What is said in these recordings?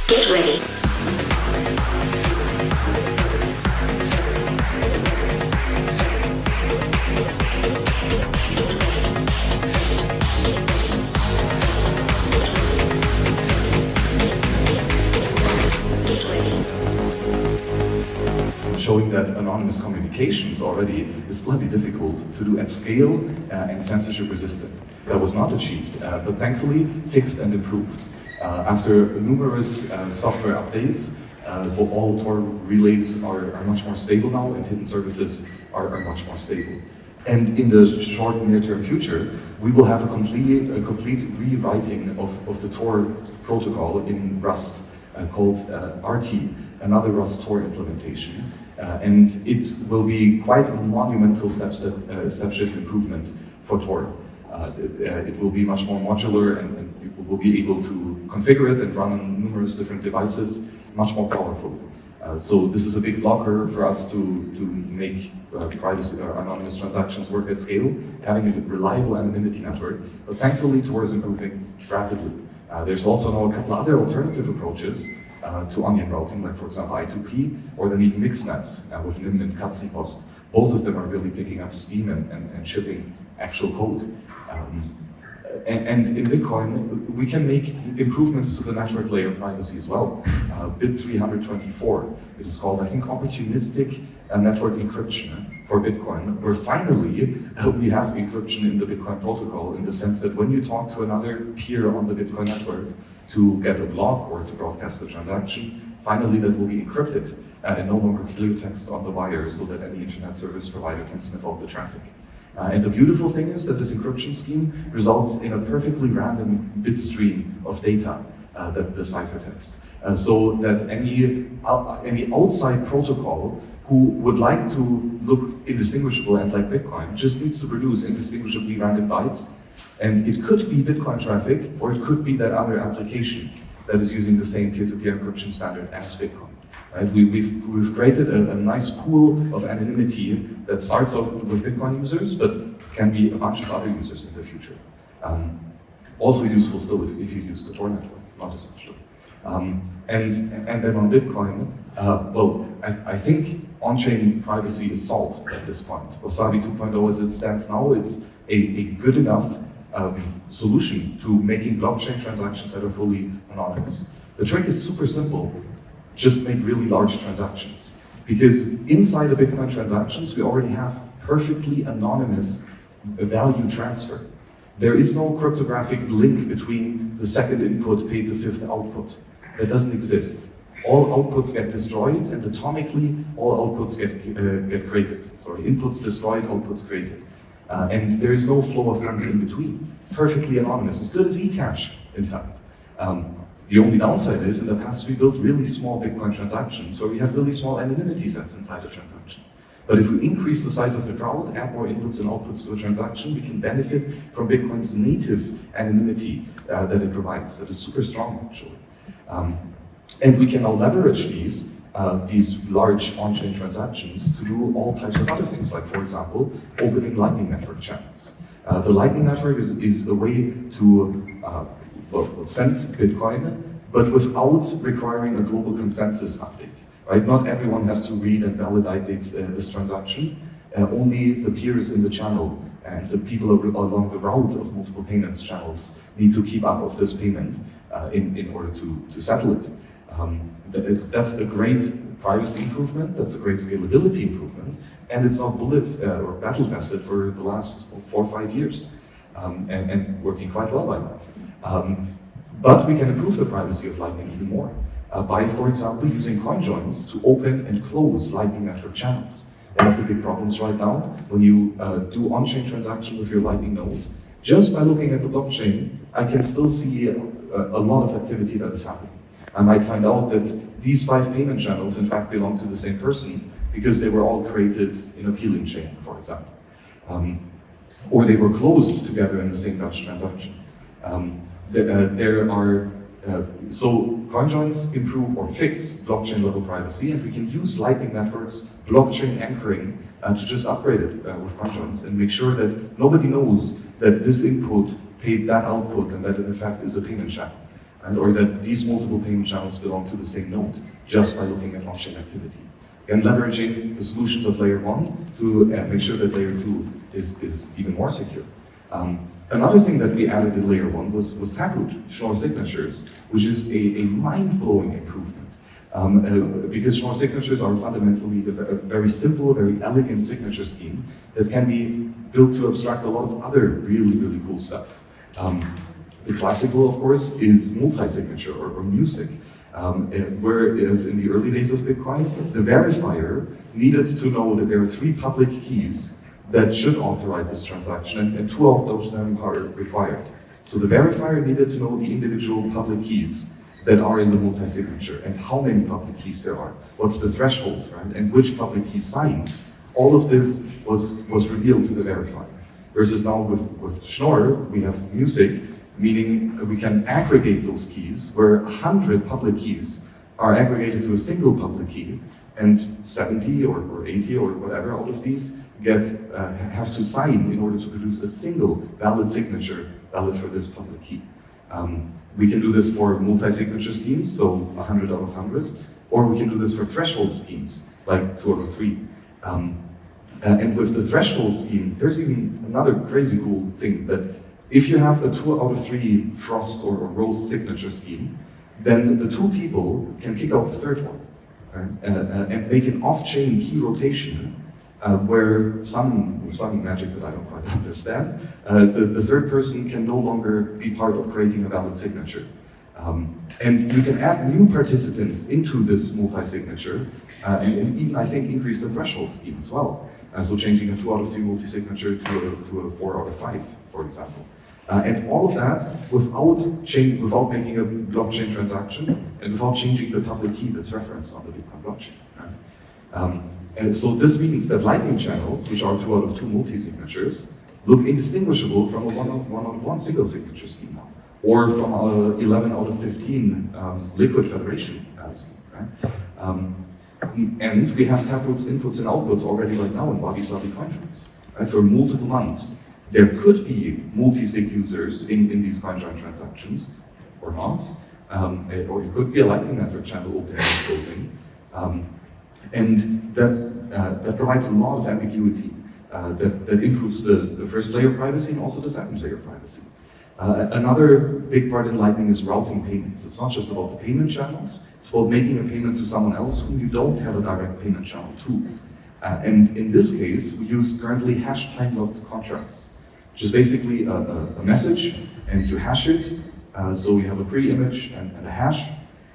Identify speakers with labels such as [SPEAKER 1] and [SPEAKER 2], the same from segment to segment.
[SPEAKER 1] Get ready.
[SPEAKER 2] Showing that anonymous communication is bloody difficult to do at scale and censorship resistant. That was not achieved, but thankfully fixed and improved. After numerous software updates, all Tor relays are much more stable now, and hidden services are much more stable. And in the short and near-term future, we will have a complete rewriting of the Tor protocol in Rust called RT, another Rust Tor implementation. And it will be quite a monumental step shift improvement for Tor. It will be much more modular, and people will be able to configure it and run on numerous different devices, much more powerful. So this is a big blocker for us to make privacy or anonymous transactions work at scale, having a reliable anonymity network. But thankfully, Tor is improving rapidly. There's also now a couple other alternative approaches to onion routing, like for example I2P, or then even mixed nets with LIM and Katzenpost. Both of them are really picking up steam and shipping actual code. And in Bitcoin, we can make improvements to the network layer privacy as well. BIP 324, it is called, I think, opportunistic network encryption for Bitcoin, where finally we have encryption in the Bitcoin protocol, in the sense that when you talk to another peer on the Bitcoin network to get a block or to broadcast a transaction, finally that will be encrypted and no longer clear text on the wire, so that any internet service provider can sniff out the traffic. And the beautiful thing is that this encryption scheme results in a perfectly random bit stream of data, the ciphertext, so that any outside protocol who would like to look indistinguishable and like Bitcoin just needs to produce indistinguishably random bytes. And it could be Bitcoin traffic, or it could be that other application that is using the same peer-to-peer encryption standard as Bitcoin. Right? We've created a nice pool of anonymity that starts off with Bitcoin users, but can be a bunch of other users in the future. Also useful still if you use the Tor network, not as much. And then on Bitcoin, I think on-chain privacy is solved at this point. Wasabi 2.0 as it stands now, it's a good enough solution to making blockchain transactions that are fully anonymous. The trick is super simple. Just make really large transactions. Because inside the Bitcoin transactions, we already have perfectly anonymous value transfer. There is no cryptographic link between the second input paid the fifth output. That doesn't exist. All outputs get destroyed, and atomically, all outputs get created. Sorry, inputs destroyed, outputs created. And there is no flow of funds in between. Perfectly anonymous, as good as Ecash, in fact. The only downside is, in the past, we built really small Bitcoin transactions where we had really small anonymity sets inside a transaction. But if we increase the size of the crowd, add more inputs and outputs to a transaction, we can benefit from Bitcoin's native anonymity that it provides. That is super strong, actually. And we can now leverage these large on-chain transactions to do all types of other things, like, for example, opening Lightning Network channels. The Lightning Network is a way to send Bitcoin, but without requiring a global consensus update. Right? Not everyone has to read and validate this transaction. Only the peers in the channel and the people along the route of multiple payments channels need to keep up of this payment in order to settle it. That's a great privacy improvement, that's a great scalability improvement, and it's now bullet or battle tested for the last 4 or 5 years, and working quite well by now. But we can improve the privacy of Lightning even more by, for example, using coin joins to open and close Lightning Network channels. One of the big problems right now, when you do on-chain transaction with your Lightning node, just by looking at the blockchain, I can still see a lot of activity that is happening. I might find out that these 5 payment channels in fact belong to the same person because they were all created in a peeling chain, for example. Or they were closed together in the same Dutch transaction. So coin joins improve or fix blockchain level privacy, and we can use Lightning Network's blockchain anchoring to just upgrade it with coin joins and make sure that nobody knows that this input paid that output and that it in fact is a payment channel. and or that these multiple payment channels belong to the same node, just by looking at on-chain activity. And leveraging the solutions of layer 1 to make sure that layer 2 is even more secure. Another thing that we added in layer 1 was Taproot, Schnorr signatures, which is a mind-blowing improvement. Because Schnorr signatures are fundamentally a very simple, very elegant signature scheme that can be built to abstract a lot of other really, really cool stuff. The classical, of course, is multi-signature or music. Whereas in the early days of Bitcoin, the verifier needed to know that there are 3 public keys that should authorize this transaction, and 2 of those then are required. So the verifier needed to know the individual public keys that are in the multi-signature and how many public keys there are, what's the threshold, right? And which public key signed. All of this was revealed to the verifier. Versus now with Schnorr, we have music, meaning we can aggregate those keys, where 100 public keys are aggregated to a single public key, and 70 or 80 or whatever out of these have to sign in order to produce a single valid signature valid for this public key. We can do this for multi-signature schemes, so 100 out of 100, or we can do this for threshold schemes, like 2 out of 3. And with the threshold scheme, there's even another crazy cool thing that if you have a 2 out of 3 frost or rose signature scheme, then the 2 people can kick out the 3rd one, right? And make an off-chain key rotation where some magic that I don't quite understand, the 3rd person can no longer be part of creating a valid signature. And you can add new participants into this multi-signature and even, I think, increase the threshold scheme as well. So changing a 2 out of 3 multi-signature to a 4 out of 5, for example. And all of that without making a blockchain transaction and without changing the public key that's referenced on the Bitcoin blockchain. Right? And so this means that Lightning channels, which are 2 out of 2 multi-signatures, look indistinguishable from a 1 out of 1 single signature scheme now, or from a 11 out of 15 liquid federation scheme. Right? And we have Taproot's inputs and outputs already right now in Wasabi contracts, right? For multiple months. There could be multi-sig users in these CoinJoin transactions, or not, or it could be a Lightning Network channel opening and closing, and that provides a lot of ambiguity that improves the first layer privacy and also the second layer privacy. Another big part in Lightning is routing payments. It's not just about the payment channels, it's about making a payment to someone else whom you don't have a direct payment channel to. And in this case, we use currently hash time-locked contracts, which is basically a message, and you hash it. So you have a pre-image and a hash,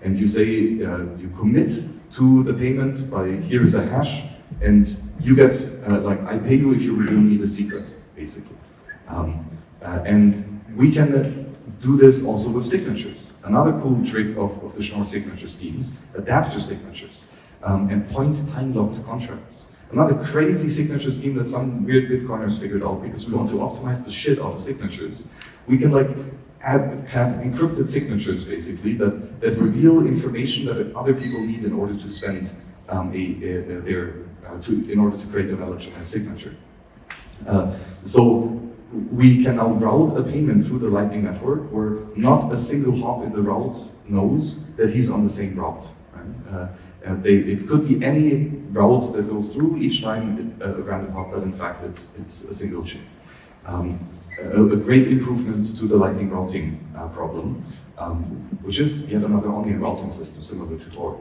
[SPEAKER 2] and you say you commit to the payment by here's a hash, and you get like I pay you if you reveal me the secret, basically. And we can do this also with signatures. Another cool trick of the Schnorr signature schemes, adapter signatures, and point time-locked contracts. Another crazy signature scheme that some weird Bitcoiners figured out because we want to optimize the shit out of signatures. We can like have encrypted signatures basically that reveal information that other people need in order to spend in order to create a valid signature. So we can now route a payment through the Lightning Network where not a single hop in the route knows that he's on the same route. Right? It could be any route that goes through each time a random hop, but in fact it's a single chain. A great improvement to the Lightning routing problem, which is yet another onion routing system similar to Tor.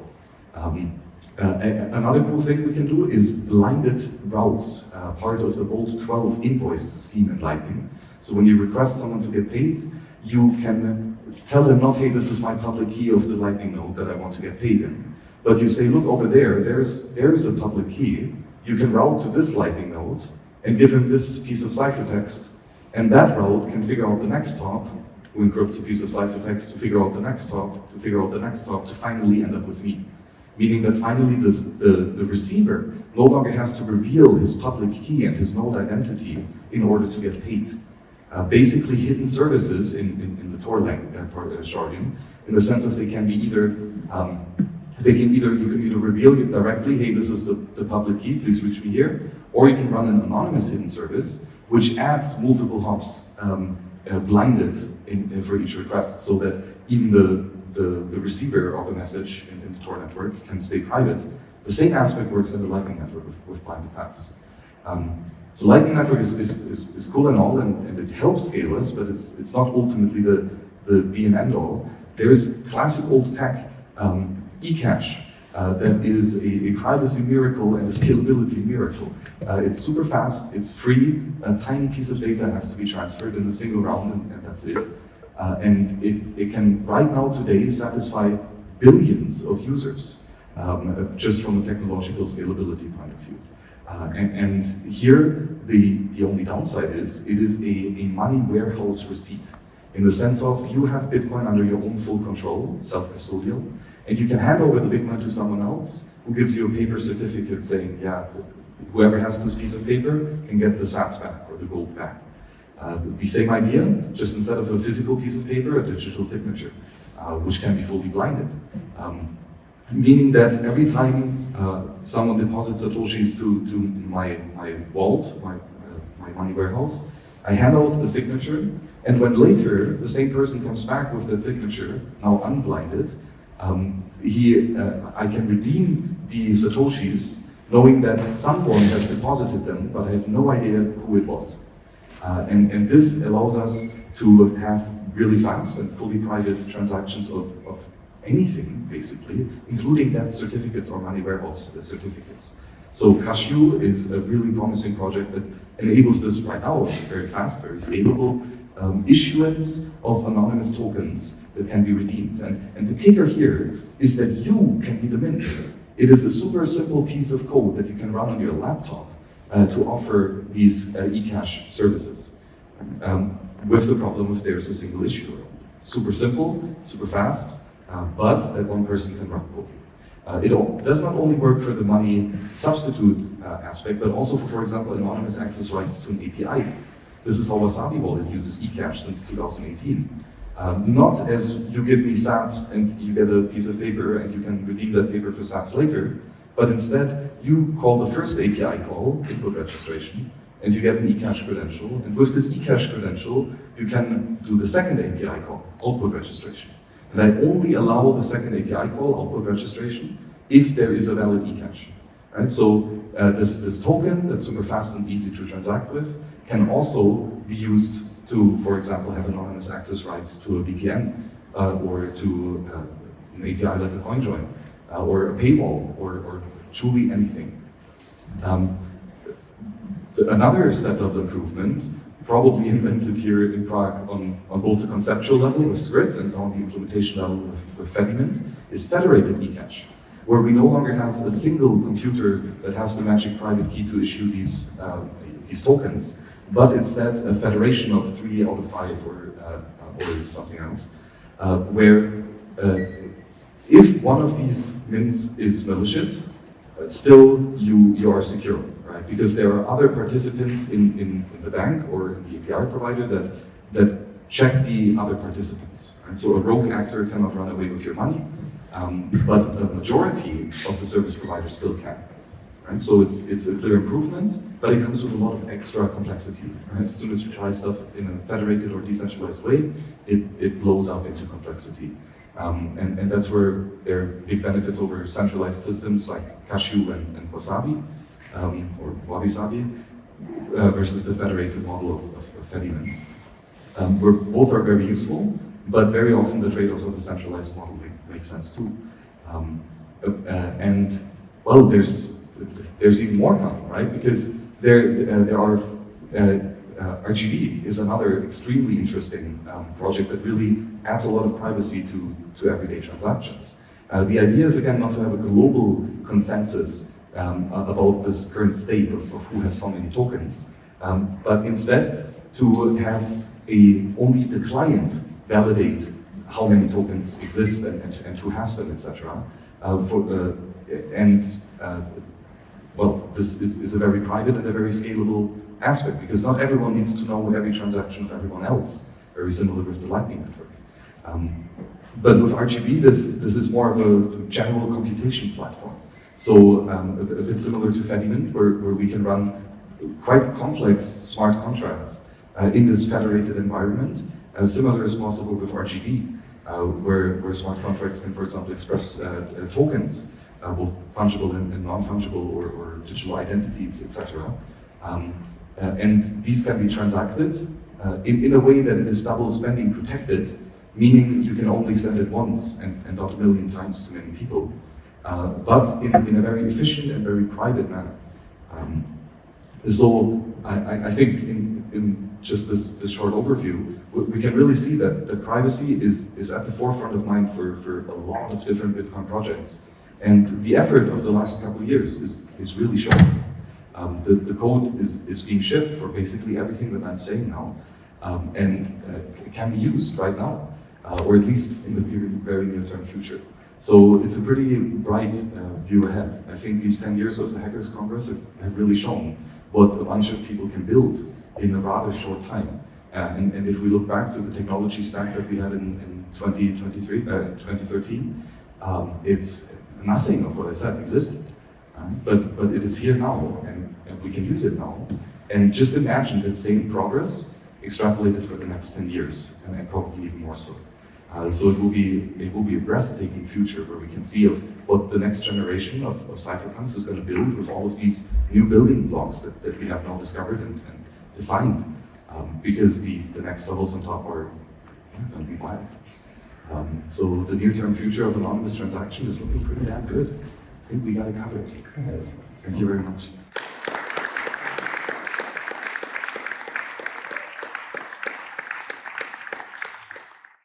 [SPEAKER 2] Another cool thing we can do is blinded routes, part of the Bolt 12 invoice scheme in Lightning. So when you request someone to get paid, you can tell them not, hey, this is my public key of the Lightning node that I want to get paid in. But you say, look over there's a public key. You can route to this Lightning node and give him this piece of ciphertext, and that route can figure out the next hop, who encrypts a piece of ciphertext to figure out the next hop, to figure out the next hop, to finally end up with me. Meaning that finally the receiver no longer has to reveal his public key and his node identity in order to get paid. Basically hidden services in the Tor jargon, in the sense that they can be either you can either reveal it directly, hey, this is the public key, please reach me here, or you can run an anonymous hidden service, which adds multiple hops blinded for each request, so that even the receiver of a message in the Tor network can stay private. The same aspect works in the Lightning Network with blinded paths. So Lightning Network is cool and all, and it helps scale us, but it's not ultimately the be and end all. There's classic old tech, Ecash, that is a privacy miracle and a scalability miracle. It's super fast, it's free, a tiny piece of data has to be transferred in a single round, and that's it. And it can, right now, today, satisfy billions of users, just from a technological scalability point of view. And here, the only downside is, it is a money warehouse receipt, in the sense of you have Bitcoin under your own full control, self-custodial, and you can hand over the Bitcoin to someone else who gives you a paper certificate saying, yeah, whoever has this piece of paper can get the sats back or the gold back. The same idea, just instead of a physical piece of paper, a digital signature, which can be fully blinded. Meaning that every time someone deposits Satoshis to my vault, my money warehouse, I hand out a signature, and when later the same person comes back with that signature, now unblinded, I can redeem the Satoshis knowing that someone has deposited them, but I have no idea who it was. And this allows us to have really fast and fully private transactions of anything, basically, including debt certificates or money warehouse certificates. So Cashu is a really promising project that enables this right now, very fast, very scalable, issuance of anonymous tokens that can be redeemed. And the kicker here is that you can be the mint. It is a super simple piece of code that you can run on your laptop to offer these Ecash services. With the problem if there's a single issuer. Super simple, super fast, but that one person can run code. It does not only work for the money substitute aspect, but also for example, anonymous access rights to an API. This is how Wasabi Wallet uses Ecash since 2018. Not as you give me sats and you get a piece of paper and you can redeem that paper for sats later, but instead you call the first API call, input registration, and you get an Ecash credential. And with this Ecash credential, you can do the second API call, output registration. And I only allow the second API call, output registration, if there is a valid Ecash. Right? So this token that's super fast and easy to transact with can also be used to, for example, have anonymous access rights to a VPN or to an API like a CoinJoin or a paywall or truly anything. Another step of improvement, probably invented here in Prague on both the conceptual level with Script and on the implementation level with Federated, is Federated Ecash, where we no longer have a single computer that has the magic private key to issue these tokens, but instead a federation of 3 out of 5 or something else, where if one of these mints is malicious, still you are secure, right? Because there are other participants in the bank or in the API provider that check the other participants. Right? So a rogue actor cannot run away with your money, but the majority of the service providers still can. Right? So it's a clear improvement, but it comes with a lot of extra complexity. Right? As soon as you try stuff in a federated or decentralized way, it blows up into complexity. And that's where there are big benefits over centralized systems like Cashu and Wasabi, or Wasabi, versus the federated model of Federated. Where both are very useful, but very often the trade-offs of the centralized model make sense too. And well, there's even more coming, right? Because there are RGB is another extremely interesting project that really adds a lot of privacy to everyday transactions. The idea is again not to have a global consensus about this current state of who has how many tokens, but instead to have only the client validate how many tokens exist and who has them, etc. Well, this is a very private and a very scalable aspect, because not everyone needs to know every transaction of everyone else, very similar with the Lightning Network. But with RGB, this is more of a general computation platform. So a bit similar to Federated, where we can run quite complex smart contracts in this federated environment, as similar as possible with RGB. where smart contracts can, for example, express tokens, both fungible and non-fungible, or digital identities, etc. And these can be transacted in a way that it is double spending protected, meaning you can only send it once and not a million times to many people, but in a very efficient and very private manner. So I think in just this short overview, we can really see that privacy is at the forefront of mind for a lot of different Bitcoin projects. And the effort of the last couple of years is really showing. The code is being shipped for basically everything that I'm saying now, and it can be used right now, or at least in the very near-term future. So it's a pretty bright view ahead. I think these 10 years of the Hackers Congress have really shown what a bunch of people can build in a rather short time. And if we look back to the technology stack that we had in 2013, it's nothing of what I said existed. But it is here now, and we can use it now. And just imagine that same progress extrapolated for the next 10 years, and probably even more so. So it will be a breathtaking future where we can see of what the next generation of cypherpunks is going to build with all of these new building blocks that we have now discovered and defined. Because the next levels on top are going to be wild. So the near-term future of anonymous transaction is looking pretty damn good. I think we got it covered. Thank you very much.